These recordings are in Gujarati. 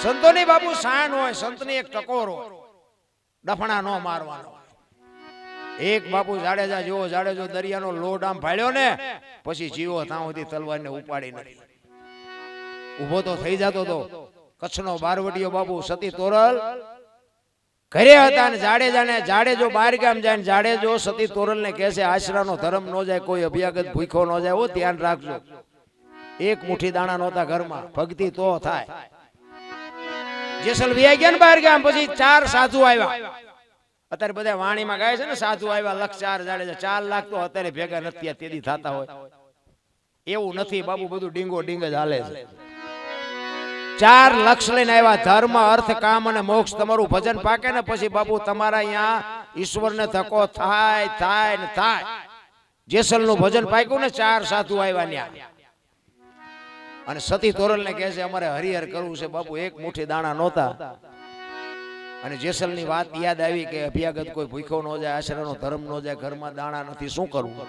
સંતોની બાપુ શાન હોય, સંતની એક ટકોર હોય, ડફણા નો મારવાનો. એક બાપુ જાડેજા જેવો જાડેજો દરિયાનો લોટ આમ ફાડ્યો ને પછી જીવો ત્યાં સુધી તલવારને ઉપાડી નથી. ઉભો તો થઈ જતો તો. કચ્છનો બારવટીયો બાપુ સતી તોરલ ઘરે હતા ને જાડેજો બહાર ગામ જાય ને જાડેજો સતી તોરલ ને કહે છે આશરાનો ધર્મ નો જાય, કોઈ અભ્યાગત ભૂખો નો જાય, ઓ ધ્યાન રાખજો. એક મુઠ્ઠી દાણા નહોતા ઘરમાં, ભક્તિ તો થાય. જેસલ વિયા ગયા ને બહાર ગામ પછી 4 સાધુ આવ્યા. અત્યારે બધા વાણીમાં ગાય છે ને સાધુ આવ્યા લખ 4 જાડેજા 4 લાખ તો અત્યારે ભેગા નથી તેથી થતા હોય એવું નથી બાબુ, બધું ડીંગો ડીંગ જ હાલે છે. 4 લક્ષ લઈને આવ્યા. ધર્મ અર્થ કામ અને મોક્ષ તમારું ભજન પાકે ને પછી બાપુ તમારા અહીંયા ઈશ્વરને ધક્કો થાય થાય ને થાય. જેસલ નું ભજન પાક્યું ને 4 સાધુ આવ્યા ત્યાં અને સતી તોરલ ને કહે છે અમારે હરિહર કરવું છે બાપુ, એક મુઠ્ઠી દાણા નહોતા. અને જેસલ ની વાત યાદ આવી કે અભ્યાગત કોઈ ભૂખો ન જાય, આશરાનો ધર્મ ન જાય, ઘરમાં દાણા નથી, શું કરવું?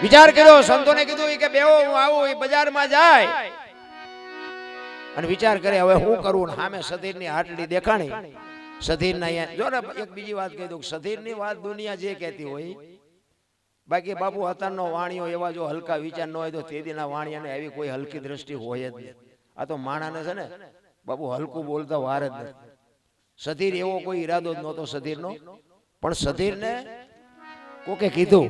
વિચાર કર્યો. સંતોને કીધું કે બેહો હું આવું. એ બજારમાં જાય અને વિચાર કરે હવે શું કરવું. સામે સધીર ની હાટડી દેખાણી. સધીર ના જો ને એક બીજી વાત કહી દઉં, સધીર ની વાત દુનિયા જે કહેતી હોય, બાકી બાપુ અત્યારનો વાણીઓ એવા જો હલકા વિચાર ન હોય તો તેદીના વાણિયાને આવી કોઈ હલકી દ્રષ્ટિ હોય જ નહીં. આ તો માણાને છે ને બાપુ હલકું બોલતા વાર જ નથી. સધીર એવો કોઈ ઈરાદો જ નહોતો સધીરનો, પણ સધીરને કોકે કીધું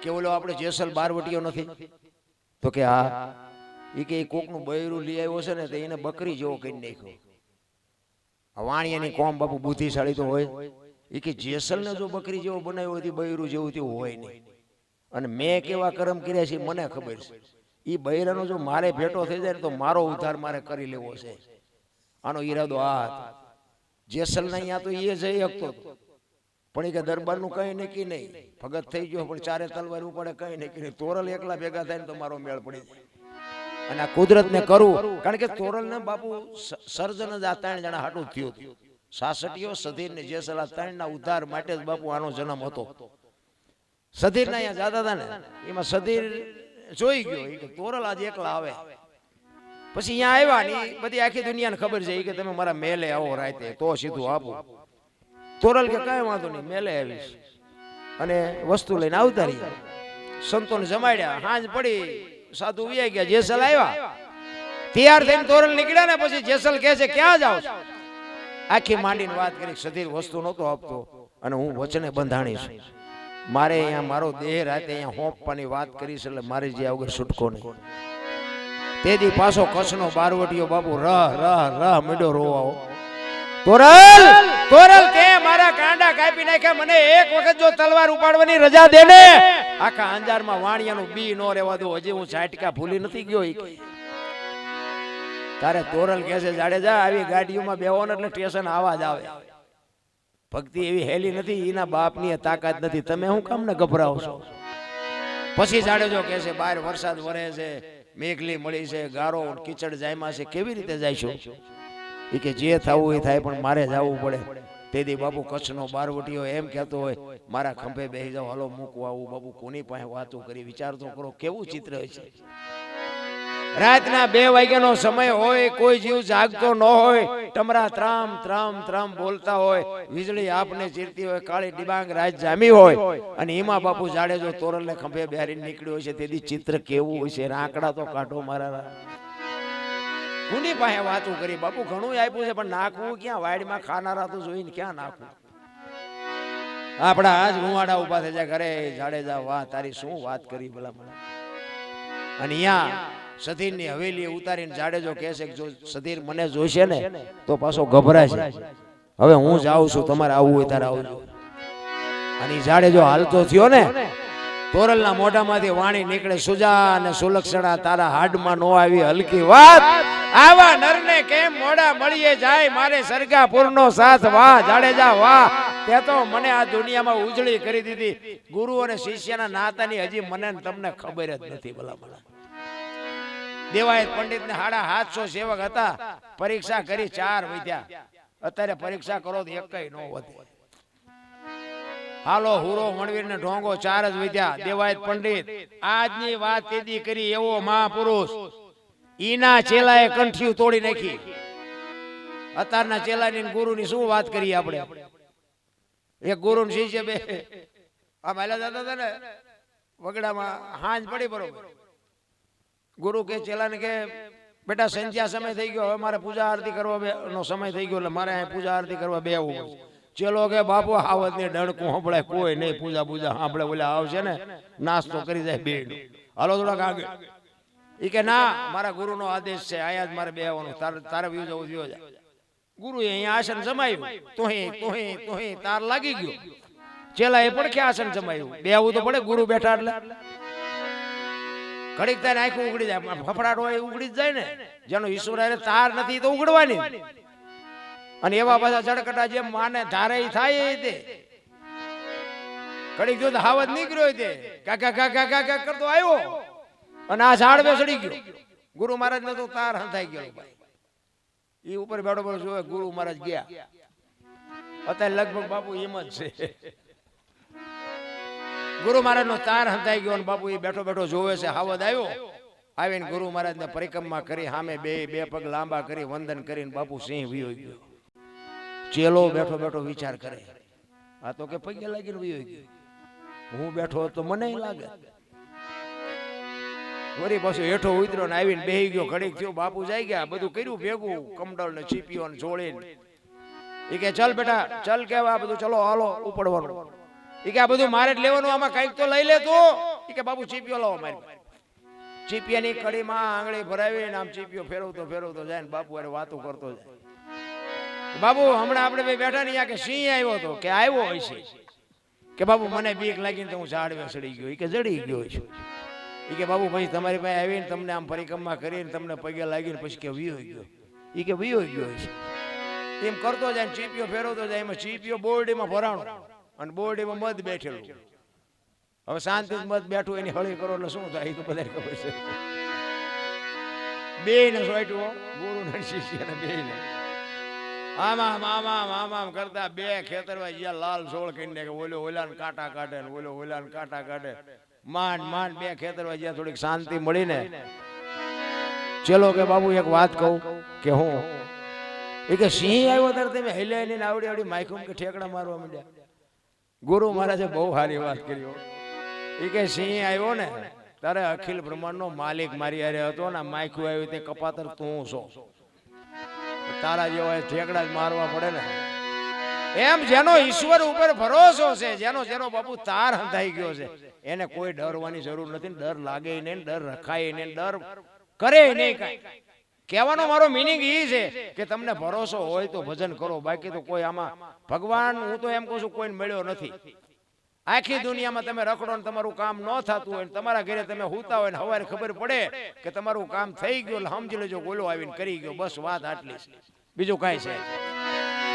કે ઓલો આપણે જેસલ બારવટીયો નથી તો કે હા, એ કે કોકનું બૈરું લઈ આવ્યો છે ને તો એને બકરી જેવો કરી નાખ્યો. વાણિયાની કોમ બાપુ બુદ્ધિશાળી તો હોય. એ કે જેસલ ને જો બકરી જેવો બનાવ્યો હતી બૈરું જેવું તેવું હોય નહીં. અને મેં કેવા કર્મ કર્યા છે મને ખબર છે. એ બૈરાનો જો મારે ભેટો થઈ જાય ને તો મારો ઉદ્ધાર મારે કરી લેવો છે. આનો ઈરાદો આ હતો. જેસલ ના અહીંયા તો એ જઈ શકતો પણ એ કે દરબારનું કઈ નક્કી નહીં. ભગત થઈ ગયો પણ 4 તલવાર ઉપાડે કઈ નક્કી નહીં. તોરલ એકલા ભેગા થાય ને તો મારો મેળ પડી જાય. અને આ કુદરત ને કરવું, કારણ કે તોરલ ને બાપુ સર્જન જ આ 3 જણા હાટું થયું હતું. સાસટીયો, સધીર ને જેસલ, આ 3 ના ઉદ્ધાર માટે જ બાપુ આનો જન્મ હતો. સધીર ના અહીંયા જતા હતા ને એમાં સધીર જોઈ ગયો કે તોરલ આજે એકલા આવે. પછી અહીંયા આવ્યા ને બધી આખી દુનિયાને ખબર છે કે તમે મારા મેલે આવો રાતે તો સીધું આપું. તોરલ કે કઈ વાંધો નહીં, મેલે આવીશ. અને વસ્તુ લઈને આવતા રહ્યા. સંતોને જમાડ્યા. હાંજ પડી, સાધુ વ્યાઈ ગયા. જેસલ આવ્યા, તૈયાર થઈને તોરલ નીકળ્યા ને પછી જેસલ કહે છે ક્યાં જાવ? આખી માંડીને વાત કરી. સધીર વસ્તુ નહોતો આપતો અને હું વચને બંધાણીશ. મારે અહીંયા મારો દેહ રાતે અહીંયા હોંપવાની વાત કરીશ એટલે મારે જે વગર છૂટકો નહીં. તેથી પાછો કચ્છનો બારવટીયો બાપુ રહ મીડો રોવાઓ. તોરલ તોરલ તે મારા કાંડા કાપી નાખ્યા, મને એક વખત જો તલવાર ઉપાડવાની રજા દે ને આખા અંજારમાં વાણિયાનું બી નો રહેવા દો. હજી હું ઝાટકા ભૂલી નથી ગયો. તારે તોરલ કહે છે જાડેજા આવી ગાડીઓમાં બેહો ને એટલે સ્ટેશન આવાજ આવે. ભક્તિ એવી હેલી નથી, એના બાપની તાકાત નથી, તમે શું કામ ને ગભરાવો છો? પછી જાડેજો કહે છે બહાર વરસાદ વરે છે, મેઘલી મળી છે, ગારો કીચડ જાયમાં છે, કેવી રીતે જઈશું? એ કે જે થવું એ થાય પણ મારે જવું પડે. તેથી બાપુ કચ્છનો બારવટીયો એમ કહેતો હોય મારા ખંભે બેસી જાવ, હાલો મૂકવા આવું. બાપુ કોની પાસે વાતો કરી? વિચાર તો કરો કેવું ચિત્ર છે. રાતના 2 વાગ્યાનો સમય હોય, કોઈ જીવ જાગતો ન હોય, ટમરા ત્રામ ત્રામ ત્રામ બોલતા હોય, વીજળી આપને ચીરતી હોય, કાળી ડિબાંગ રાત જામી હોય અને એમાં બાપુ જાડેજો તોરલ ને ખંભે બેહારીને નીકળ્યો હોય છે. તેથી ચિત્ર કેવું હોય છે? રાંકડા તો કાઢો મારા. કોની પાસે વાતો કરી? બાપુ ઘણું આપ્યું છે પણ નાખવું ક્યાં? વાડીમાં ખાનારા તો જોઈને ક્યાં નાખવું? આપડા આજ રૂવાડા ઉભા થઈ જાય ઘરે. જાડેજા વાહ તારી શું વાત કરી ભલા મને. અને અહીંયા સધીર ની હવેલી ઉતારીને જાડેજો કહે છે કે જો સધીર મને જોઈશે ને તો પાછો ગભરાય છે. હવે હું જાઉં છું, તમારે આવવું હોય ત્યારે આવજો. અને જાડેજો હાલતો થયો ને તોરલ ના મોઢામાંથી વાણી નીકળે, સુજા અને સુલક્ષણા તારા હાડમાં નો આવી હલકી વાત. આવા નરને કેમ મોડા મળીએ જાય, મારે સરગાપુરનો સાથ વાહ જાડેજા વાહ. તે તો મને આ દુનિયામાં ઉજળી કરી દીધી. ગુરુ અને શિષ્યના નાતાની હજી મને તમને ખબર જ નથી ભલા ભલા. દેવાયત પંડિત ને 750 સેવક હતા. પરીક્ષા કરી 4 વધ્યા. અત્યારે પરીક્ષા કરો તો એકય નો વધે. હાલો હુરો મણવીર ને ઢોંગો 4 જ વધ્યા. દેવાયત પંડિત આજની વાત તેદી કરી એવો મહાપુરુષ ઈના ચેલાએ કંઠીયું તોડી નાખી. અત્યારના ચેલાની ને ગુરુની શું વાત કરીએ આપણે? એક ગુરુ ને શિષ્ય બે આ માલા જતા હતા ને વગડામાં, હાંજ પડી બરોબર. ગુરુ કે ચેલાને કે બેટા સંધ્યા સમય થઈ ગયો, હવે મારે પૂજા આરતી કરવા નો સમય થઈ ગયો, એટલે મારે અહીં પૂજા આરતી કરવા બેહવું. ચેલો કે બાપુ આવત ને ડણકું સાંભળે કોઈ નહીં, પૂજા પૂજા સાંભળે ઓલા આવશે ને નાસ્તો કરી જાય બે. હાલો થોડાક આગળ. એ કે ના, મારા ગુરુનો આદેશ છે, આયા જ મારે બેહવાનું, તારે વ્યુ જવું થયો જાય. ગુરુએ અહીંયા આસન જમાયું, તોહી તાર લાગી ગયો. ચેલા એ પણ કે આસન જમાયું, બેહવું તો પડે, ગુરુ બેઠા એટલે ઘડીક તારે આંખું ઉગડી જાય, ફફડાટ હોય ઉગડી જ જાય ને. જેનો ઈશ્વર અરે તાર નથી તો ઉગડવાની. અને એવા બધા ચડકટા જેમ માને ધારે થાય તે ઘડીક જો હાવત નીકળ્યો તે કાકા કાકા કાકા કરતો આવ્યો અને આ ઝાડ બે ચડી ગયો. ગુરુ મહારાજ ને તો તાર હંધાઈ ગયો ભાઈ. એ ઉપર બેઠો બેઠો જોવે ગુરુ મહારાજ ગયા. અત્યારે લગભગ બાપુ એમ જ છે. ગુરુ મહારાજ નો તાર હંધાઈ ગયો અને બાપુ એ બેઠો બેઠો જોવે છે. હાવદ આવ્યો, આવીને ગુરુ મહારાજ ને પરિક્રમા કરી, સામે બે પગ લાંબા કરી વંદન કરીને બાપુ સિંહ વિયો ગયો. ચેલો બેઠો બેઠો વિચાર કરે, આ તો કે પગે લાગીને વિયો ગયો, હું બેઠો તો મને લાગે. વળી પાછો હેઠો ઉતર્યો ને આવીને બેહી ગયો. ઘડીક થયો, બાપુ જાય ગયા, બધું કર્યું ભેગું, કમડળ ને ચીપીઓ ને જોડીને. એ કે ચલ બેટા ચલ, કેવા બધું ચલો હાલો ઉપડવાનું. એ કે આ બધું મારે જ લેવાનું, આમાં કઈક તો લઈ લે તું. એ કે બાપુ ચીપીઓ લાવો મારી. ચીપિયાની કડીમાં આંગળી ભરાવીને આમ ચીપીઓ ફેરવતો જાય ને બાપુ અરે વાતો કરતો જાય. બાબુ હમણાં આપણે બે બેઠા ને કે સિંહ આવ્યો હતો, કે આવ્યો હોય છે. કે બાબુ મને બીક લાગીને તો હું ઝાડવે ચડી ગયો. એ કે જડી ગયો છું. એ કે બાબુ પછી તમારી પાસે આવીને તમને આમ પરિક્રમા કરીને તમને પગે લાગીને પછી કે વિયો ગયો. એ કે વિયો ગયો છે. એમ કરતો જાય ને ચીપીઓ ફેરવતો જાય. એમાં ચીપીઓ બોરડીમાં ભરાણો અને બોરડીમાં મધ બેઠેલું. હવે શાંતિ મધ બેઠું એની હળી કરો એટલે શું થાય એ તો બધાને ખબર છે. બે ને સોટ્યું, ગુરુ ને શિષ્ય ને બે ને આમ કરતા બે ખેતરમાં જ્યાં લાલ સોળ કરીને ઓલો ઓલાને કાંટા કાઢે ને ઓલો ઓલાને કાંટા કાઢે. માંડ બે ખેતરમાં જ્યાં થોડીક શાંતિ મળી ને ચલો કે બાબુ એક વાત કહું કે હું. એ કે સિંહ આવ્યો ત્યારે તમે હેલ્યા ને આવડી માઇકુમ કે ઠેકડા મારવા માંડ્યા. ગુરુ મહારાજે બહુ સારી વાત કરી. એ કે સિંહ આવ્યો ને તારે અખિલ બ્રહ્માંડ નો માલિક મારી હારે હતો ને, માયકું આવ્યું તે કપાતર તું છો. તારા જેવા ઠેકડા જ મારવા પડે ને. એમ જેનો ઈશ્વર ઉપર ભરોસો છે, જેનો બાપુ તાર હંધાઈ ગયો છે, એને કોઈ ડરવાની જરૂર નથી. ડર લાગે નહીં, ડર રખાય નહીં, ડર કરે નહીં. કઈ કહેવાનો મારો મિનિંગ એ છે કે તમને ભરોસો હોય તો ભજન કરો, બાકી તો કોઈ આમાં ભગવાન હું તો એમ કહું છું કોઈને મળ્યો નથી. આખી દુનિયામાં તમે રખડો ને તમારું કામ ન થતું હોય, તમારા ઘરે તમે હુતા હોય ને હવારે ખબર પડે કે તમારું કામ થઈ ગયું, સમજી લેજો ગોલો આવીને કરી ગયો. બસ વાત આટલી, બીજું કાંઈ છે.